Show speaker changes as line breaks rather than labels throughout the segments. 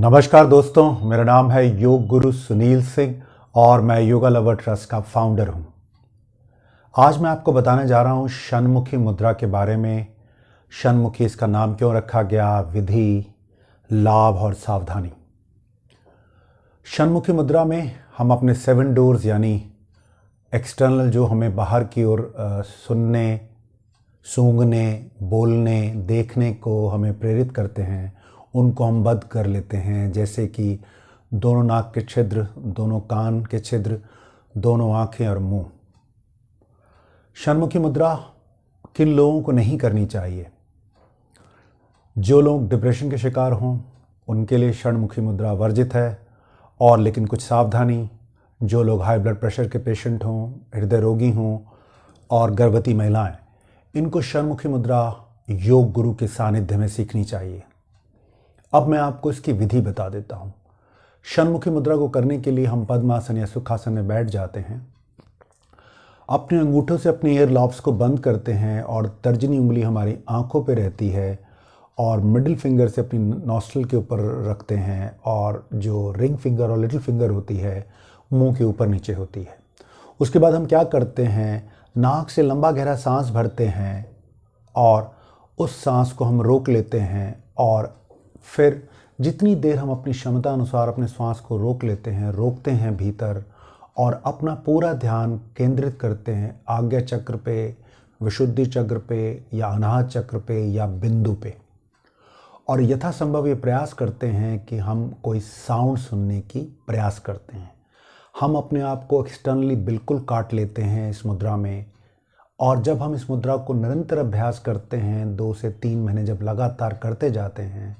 नमस्कार दोस्तों, मेरा नाम है योग गुरु सुनील सिंह और मैं योगा लवर ट्रस्ट का फाउंडर हूं। आज मैं आपको बताने जा रहा हूं षणमुखी मुद्रा के बारे में। षणमुखी इसका नाम क्यों रखा गया, विधि, लाभ और सावधानी। षणमुखी मुद्रा में हम अपने 7 डोर्स यानी एक्सटर्नल जो हमें बाहर की ओर सुनने, सूंघने, बोलने, देखने को हमें प्रेरित करते हैं, उनको हम बंद कर लेते हैं। जैसे कि दोनों नाक के छिद्र, दोनों कान के छिद्र, दोनों आंखें और मुंह। षणमुखी मुद्रा किन लोगों को नहीं करनी चाहिए? जो लोग डिप्रेशन के शिकार हों उनके लिए षणमुखी मुद्रा वर्जित है। और लेकिन कुछ सावधानी, जो लोग हाई ब्लड प्रेशर के पेशेंट हों, हृदय रोगी हों और गर्भवती महिलाएं, इनको षणमुखी मुद्रा योग गुरु के सानिध्य में सीखनी चाहिए। अब मैं आपको इसकी विधि बता देता हूँ। षणमुखी मुद्रा को करने के लिए हम पद्मासन या सुखासन में बैठ जाते हैं, अपने अंगूठों से अपने ईयर लॉब्स को बंद करते हैं और तर्जनी उंगली हमारी आंखों पे रहती है और मिडिल फिंगर से अपनी नॉस्ट्रल के ऊपर रखते हैं और जो रिंग फिंगर और लिटिल फिंगर होती है मुंह के ऊपर नीचे होती है। उसके बाद हम क्या करते हैं, नाक से लंबा गहरा सांस भरते हैं और उस सांस को हम रोक लेते हैं और फिर जितनी देर हम अपनी क्षमता अनुसार अपने श्वास को रोक लेते हैं, रोकते हैं भीतर और अपना पूरा ध्यान केंद्रित करते हैं आज्ञा चक्र पे, विशुद्धि चक्र पे या अनाहत चक्र पे या बिंदु पे। और यथासंभव ये प्रयास करते हैं कि हम कोई साउंड सुनने की प्रयास करते हैं। हम अपने आप को एक्सटर्नली बिल्कुल काट लेते हैं इस मुद्रा में। और जब हम इस मुद्रा को निरंतर अभ्यास करते हैं, 2 से 3 महीने जब लगातार करते जाते हैं,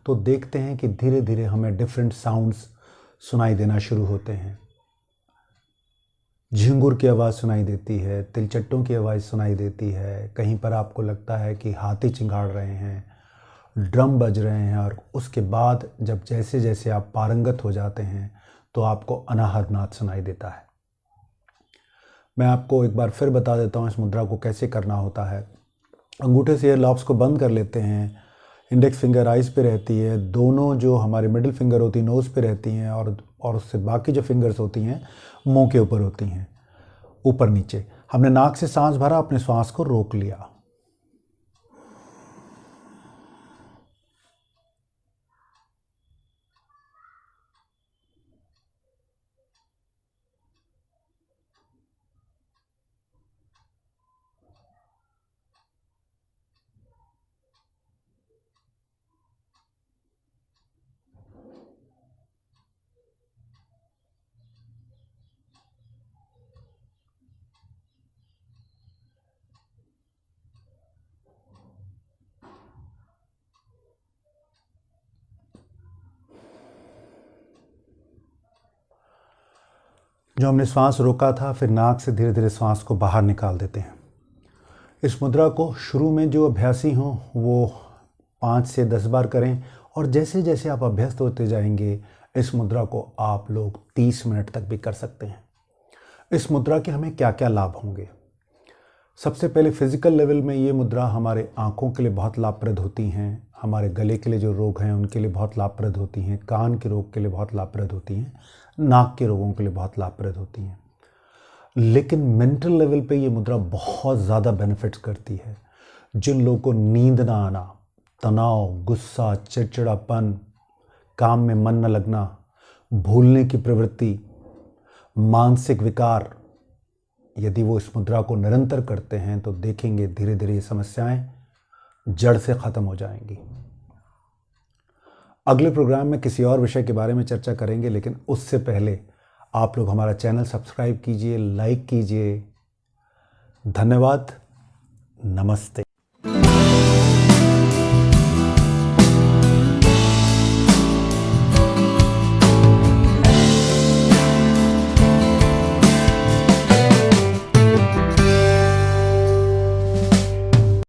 तो देखते हैं कि धीरे धीरे हमें डिफरेंट साउंड्स सुनाई देना शुरू होते हैं। झिंगुर की आवाज़ सुनाई देती है, तिलचट्टों की आवाज़ सुनाई देती है, कहीं पर आपको लगता है कि हाथी चिंगाड़ रहे हैं, ड्रम बज रहे हैं। और उसके बाद जब जैसे जैसे आप पारंगत हो जाते हैं तो आपको अनाहत नाद सुनाई देता है। मैं आपको एक बार फिर बता देता हूँ इस मुद्रा को कैसे करना होता है। अंगूठे से ईयर लॉब्स को बंद कर लेते हैं, इंडेक्स फिंगर आइज़ पे रहती है, दोनों जो हमारी मिडिल फिंगर होती है नोज़ पे रहती हैं और उससे बाकी जो फिंगर्स होती हैं मुंह के ऊपर होती हैं, ऊपर नीचे। हमने नाक से सांस भरा, अपने श्वास को रोक लिया। जो हमने श्वास रोका था, फिर नाक से धीरे धीरे श्वास को बाहर निकाल देते हैं। इस मुद्रा को शुरू में जो अभ्यासी हों वो 5 से 10 बार करें और जैसे जैसे आप अभ्यस्त होते जाएंगे इस मुद्रा को आप लोग 30 मिनट तक भी कर सकते हैं। इस मुद्रा के हमें क्या क्या लाभ होंगे? सबसे पहले फिजिकल लेवल में ये मुद्रा हमारे आँखों के लिए बहुत लाभप्रद होती हैं, हमारे गले के लिए जो रोग हैं उनके लिए बहुत लाभप्रद होती हैं, कान के रोग के लिए बहुत लाभप्रद होती हैं, नाक के रोगों के लिए बहुत लाभप्रद होती हैं। लेकिन मेंटल लेवल पे ये मुद्रा बहुत ज़्यादा बेनिफिट्स करती है। जिन लोगों को नींद ना आना, तनाव, गुस्सा, चिड़चिड़ापन, काम में मन न लगना, भूलने की प्रवृत्ति, मानसिक विकार, यदि वो इस मुद्रा को निरंतर करते हैं तो देखेंगे धीरे धीरे ये समस्याएं जड़ से ख़त्म हो जाएंगी। अगले प्रोग्राम में किसी और विषय के बारे में चर्चा करेंगे, लेकिन उससे पहले आप लोग हमारा चैनल सब्सक्राइब कीजिए, लाइक कीजिए। धन्यवाद। नमस्ते।